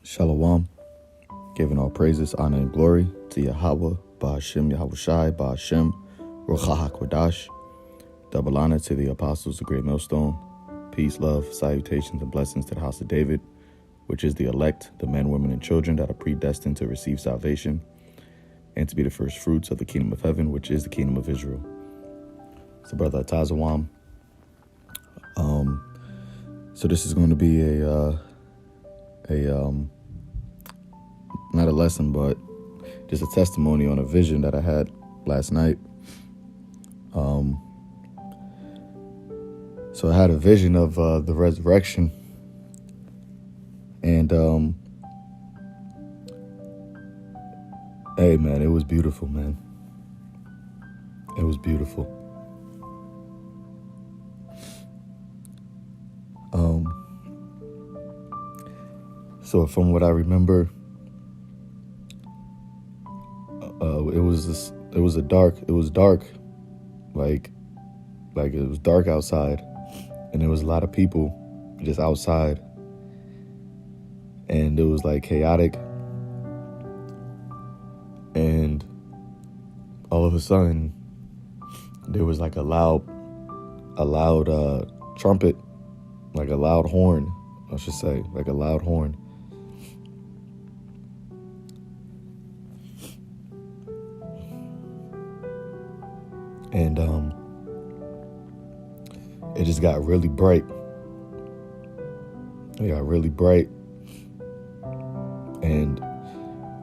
Shalom, giving all praises, honor, and glory to Yahweh, Ba'ashem Yahushai, Ba'ashem Ruach HaKodash. Double honor to the apostles, the great millstone. Peace, love, salutations, and blessings to the house of David, which is the elect, the men, women, and children that are predestined to receive salvation and to be the first fruits of the kingdom of heaven, which is the kingdom of Israel. So, Brother Atazawam. So this is going to be not a lesson, but just a testimony on a vision that I had last night. So I had a vision of the resurrection, and hey man, it was beautiful, man. It was beautiful. So from what I remember, it was dark, like it was dark outside, and there was a lot of people just outside, and it was like chaotic, and all of a sudden there was like a loud trumpet, like a loud horn, I should say, like a loud horn. And it just got really bright. It got really bright. And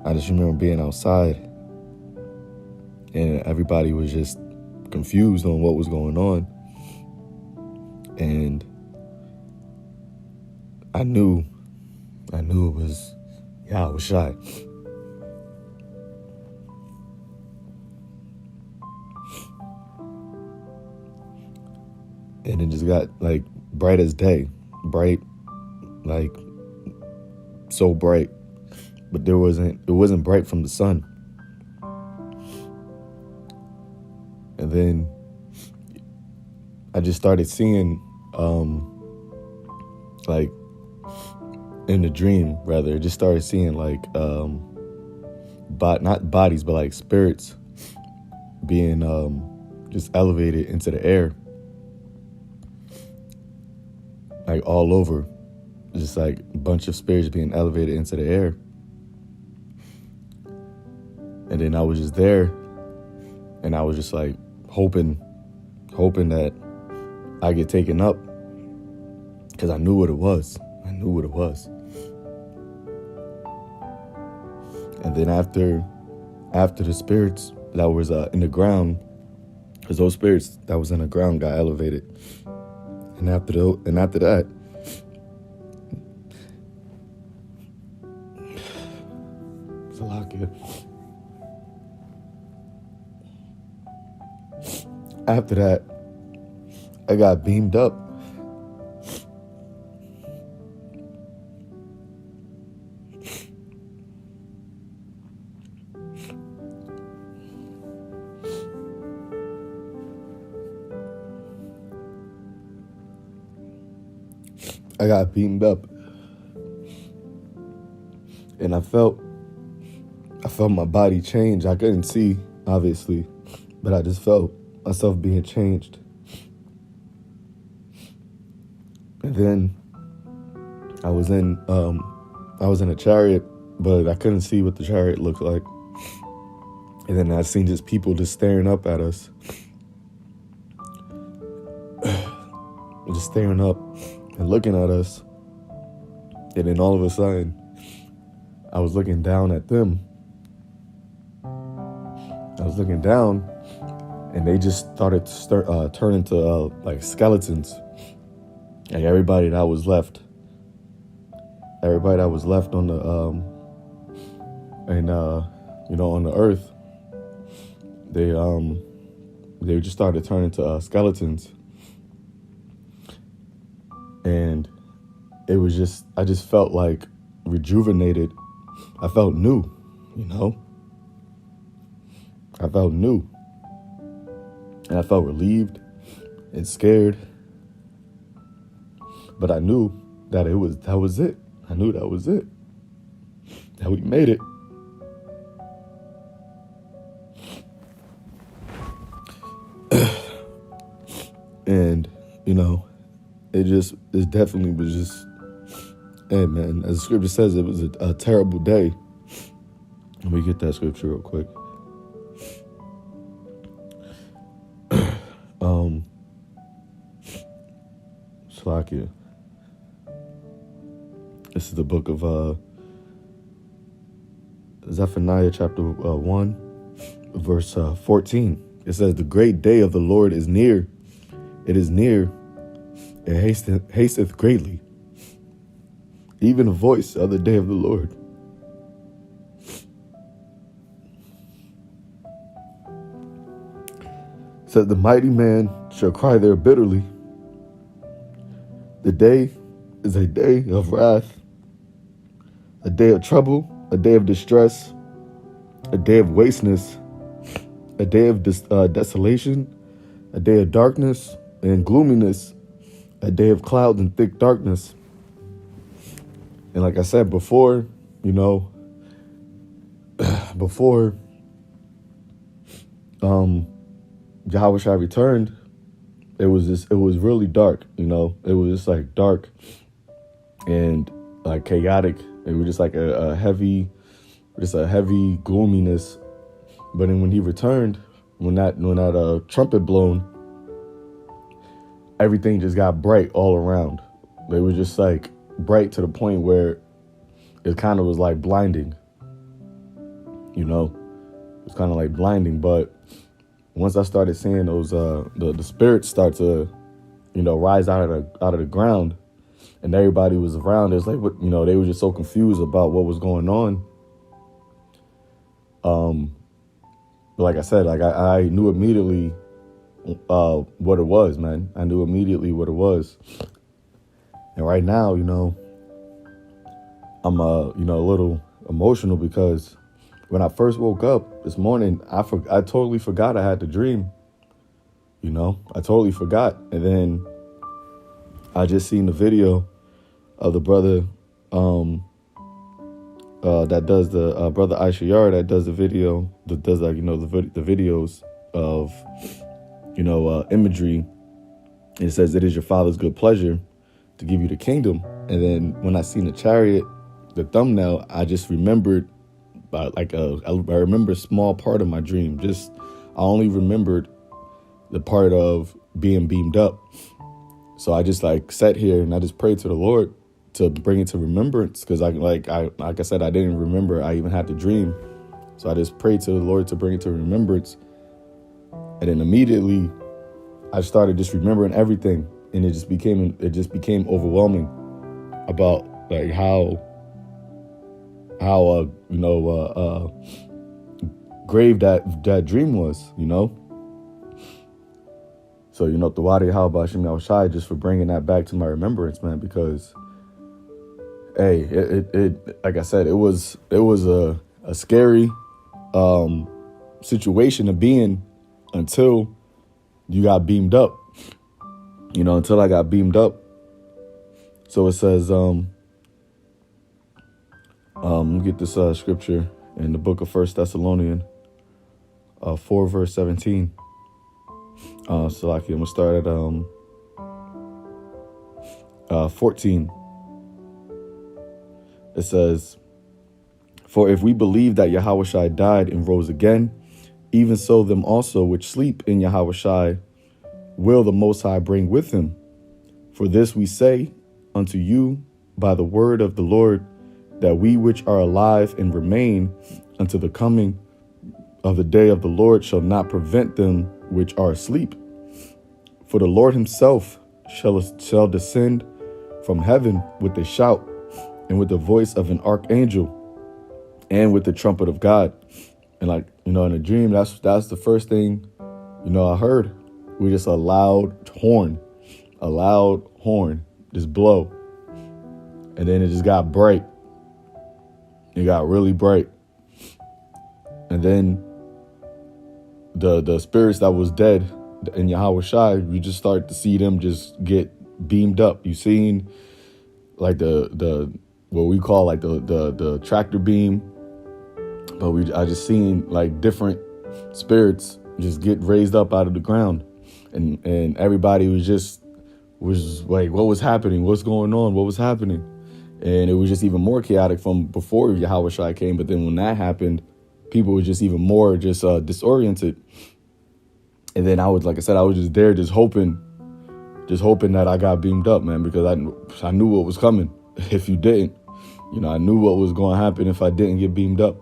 I just remember being outside, and everybody was just confused on what was going on. And I knew it was Yahushai. And it just got like bright as day, like so bright, but it wasn't bright from the sun. And then I just started seeing, like in the dream, rather, I just started seeing like, not bodies, but like spirits being just elevated into the air. Like all over, just like a bunch of spirits being elevated into the air. And then I was just there, and I was just like hoping that I get taken up, because I knew what it was. And then after the spirits that was in the ground, because those spirits that was in the ground got elevated. And after that, it's a lot good. After that, I got beamed up. And I felt my body change. I couldn't see, obviously, but I just felt myself being changed. And then I was in a chariot, but I couldn't see what the chariot looked like. And then I seen just people just staring up at us, just staring up and looking at us. And then all of a sudden, I was looking down at them. And they just started to turn into like skeletons. Like everybody that was left on the on the earth, they just started turning to skeletons. And it was just, I just felt like rejuvenated. I felt new, I felt new. And I felt relieved and scared. But I knew that that was it. I knew that was it. that we made it. And, it definitely was just, hey, man, as the scripture says, it was a terrible day. Let me get that scripture real quick. Slakia. This is the book of Zephaniah chapter 1, verse 14. It says, the great day of the Lord is near. It is near. It hasteth greatly. Even the voice of the day of the Lord. It says, the mighty man shall cry there bitterly. The day is a day of wrath, a day of trouble, a day of distress, a day of wasteness, a day of desolation, a day of darkness and gloominess, a day of clouds and thick darkness. And like I said before, before Yahushua returned, it was really dark, it was just like dark and like chaotic. It was just like a heavy gloominess. But then when he returned, when that trumpet blown, everything just got bright all around. They were just like bright to the point where it kind of was like blinding. It was kind of like blinding. But once I started seeing those the spirits start to rise out of the ground, and everybody was around, it's like what they were just so confused about what was going on. But like I said, like I knew immediately what it was, man. I knew immediately what it was. And right now, I'm a little emotional because when I first woke up this morning, I totally forgot I had the dream. I totally forgot. And then I just seen the video of the brother that does the brother Aishayar that does the video, that does the videos of imagery. It says it is your Father's good pleasure to give you the kingdom. And then when I seen the chariot, the thumbnail, I just remembered I remember a small part of my dream. I only remembered the part of being beamed up. So I just sat here and I just prayed to the Lord to bring it to remembrance, because like I said, I didn't remember I even had the dream. So I just prayed to the Lord to bring it to remembrance. And then immediately I started just remembering everything, and it just became overwhelming about like how grave that dream was, So, Tawadi how about Shem Yahushai just for bringing that back to my remembrance, man, because hey, it like I said, it was a scary situation to be in until you got beamed up. Until I got beamed up. So it says, let me get this scripture in the book of 1 Thessalonians 4 verse 17. So I'm gonna start at 14. It says, for if we believe that Yahushai died and rose again, even so them also which sleep in Yahushai will the Most High bring with him. For this we say unto you by the word of the Lord, that we which are alive and remain unto the coming of the day of the Lord shall not prevent them which are asleep. For the Lord himself shall descend from heaven with a shout, and with the voice of an archangel, and with the trumpet of God. And in a dream, that's the first thing, I heard. We just a loud horn just blow. And then it just got bright. It got really bright. And then the spirits that was dead in Yahushai, you just start to see them just get beamed up. You seen like the what we call like the tractor beam. But I just seen like different spirits just get raised up out of the ground, and everybody was like, what was happening? What's going on? What was happening? And it was just even more chaotic from before Yahweh Shai came. But then when that happened, people were just even more disoriented. And then I was just there, just hoping that I got beamed up, man, because I knew what was coming. If you didn't, I knew what was going to happen if I didn't get beamed up.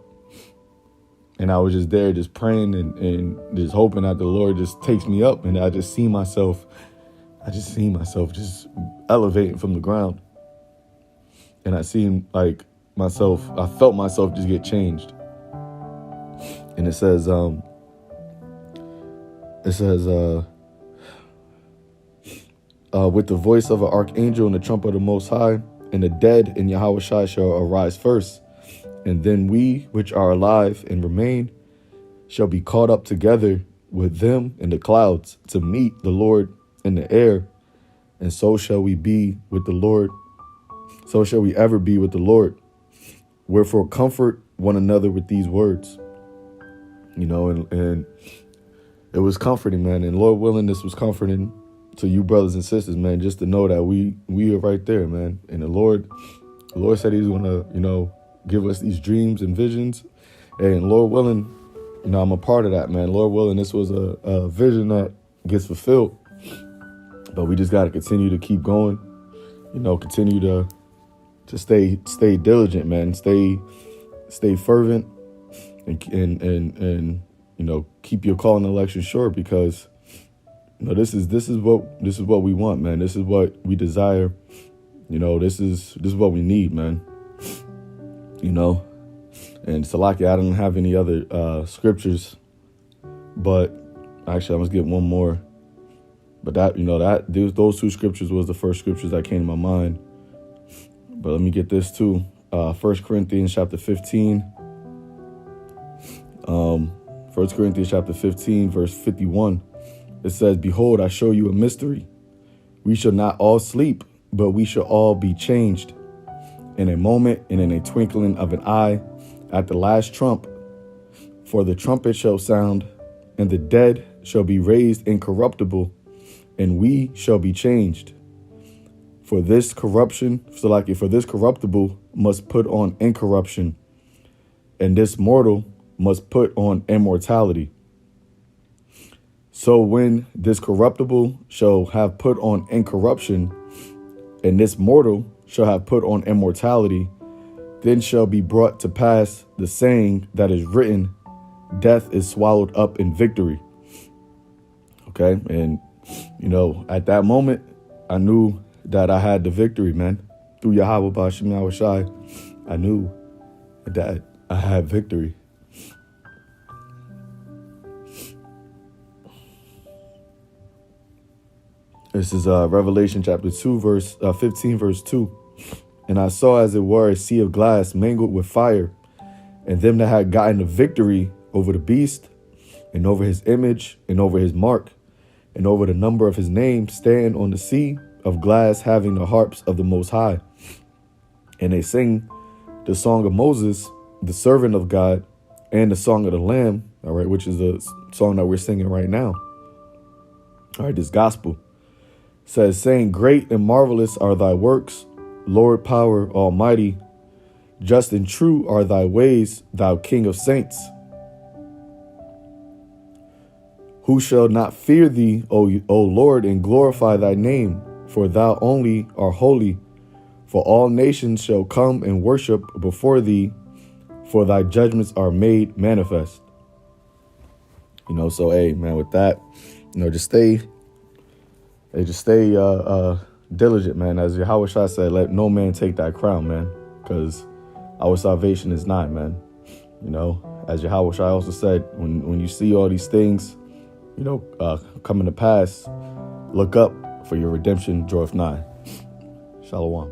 And I was just there, just praying and just hoping that the Lord just takes me up. And I just see myself just elevating from the ground. And I felt myself just get changed. And it says, with the voice of an archangel and the trumpet of the Most High, and the dead in Yahweh Shai shall arise first. And then we, which are alive and remain, shall be caught up together with them in the clouds to meet the Lord in the air. And so shall we be with the Lord. So shall we ever be with the Lord. Wherefore comfort one another with these words. And it was comforting, man. And Lord willing, this was comforting to you brothers and sisters, man, just to know that we are right there, man. And the Lord said he's going to, give us these dreams and visions. And Lord willing, I'm a part of that, man. Lord willing, this was a vision that gets fulfilled. But we just got to continue to keep going, continue to stay diligent, man. Stay fervent and keep your call and election short, because this is what we want, man. This is what we desire. This is what we need, man. And Salaki, I don't have any other scriptures, but actually I must get one more. But those two scriptures was the first scriptures that came to my mind. But let me get this too. 1 Corinthians chapter 15. 1 Corinthians chapter 15, verse 51. It says, "Behold, I show you a mystery. We shall not all sleep, but we shall all be changed. In a moment and in a twinkling of an eye, at the last trump. For the trumpet shall sound, and the dead shall be raised incorruptible, and we shall be changed. For this corruptible must put on incorruption, and this mortal must put on immortality. So when this corruptible shall have put on incorruption, and this mortal shall have put on immortality, then shall be brought to pass the saying that is written, death is swallowed up in victory." Okay. And, at that moment, I knew that I had the victory, man. Through Yahweh Ba'Shem Yahweh Shai, I knew that I had victory. This is Revelation chapter 2, verse 15, verse 2. "And I saw as it were a sea of glass mingled with fire, and them that had gotten the victory over the beast, and over his image, and over his mark, and over the number of his name, stand on the sea of glass, having the harps of the Most High. And they sing the song of Moses, the servant of God, and the song of the Lamb," all right, which is the song that we're singing right now. All right, this gospel says, "Saying, great and marvelous are thy works, Lord power almighty. Just and true are thy ways, thou King of saints. Who shall not fear thee, O Lord, and glorify thy name? For thou only art holy. For all nations shall come and worship before thee, for thy judgments are made manifest." So, hey, man, with that, just stay diligent, man. As Yahweh Shai said, let no man take that crown, man, because our salvation is not, man. As Yahweh Shai also said, when you see all these things, coming to pass, look up, for your redemption draweth nigh. Shalom.